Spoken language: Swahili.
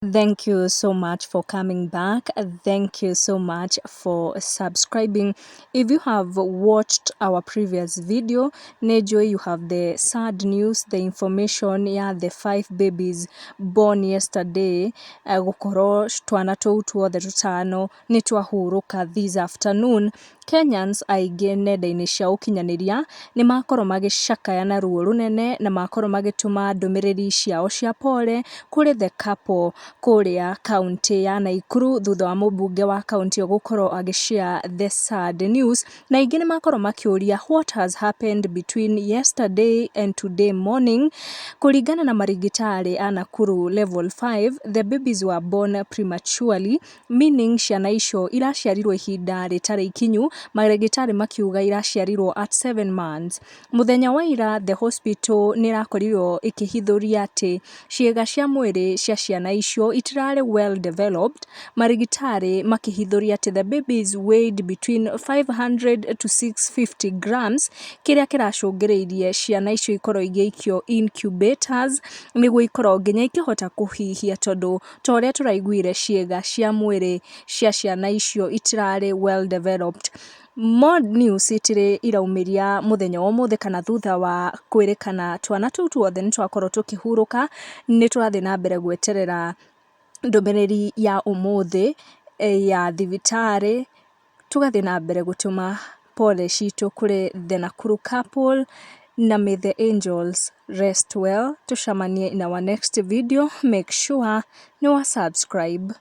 Thank you so much for coming back. Thank you so much for subscribing. If you have watched our previous video, Nejo, you have the sad news, the information, the 5 babies born yesterday. Gũkorwo twana tũu tuothe tũtano nĩ twahurũka this afternoon. Kenyans aingĩ nenda-inĩ cia ũkinyanĩria nĩ makorwo magĩcakaya na ruo rũnene na makorwo magĩtũma ndũmĩrĩri ciao cia pole kũrĩ the couple kũrĩa kaunti ya Nakuru thutha wa mũmbunge wa kaunti ĩyo gũkorwo agĩshare the sad news, na aingĩ nĩ makorwo makĩũria what has happened between yesterday and today morning. Kũringana na marigitari a Nakuru level 5, the babies were born prematurely, meaning ciana icio iraciarirwo ihinda rĩtarĩ ikinyu, marigitari makiuga iraciarirwo at 7 months. Mũthenya wa ira the hospital nĩ irakorirwo ikĩhithũria atĩ ciĩga cia mwĩrĩ cia ciana icio itirarĩ well developed, marigitari makĩhithũria atĩ the babies weighed between 500 to 650 grams, kĩrĩa kĩracũngĩrĩirie ciana icio ikorwo igĩikio incubators nĩguo ikorwo nginya ikĩhota kũhihia, tondũ ta ũrĩa tũraiguire ciĩga cia mwĩrĩ cia ciana icio itirarĩ well developed. More news itirĩ iraumĩria mũthenya wa ũmũthĩ kana thutha wa kwĩrĩkana twana tũu tuothe nĩ twakorwo tũkĩhurũka. Nĩ tũrathiĩ na mbere gweterera ndũmĩrĩri ya ũmũthĩ ya thibitarĩ, tũgathiĩ na mbere gũtũma pole citũ kũrĩ the Nakuru couple, na may the angels rest well. Tuchamanie in our next video. Make sure ni wa subscribe.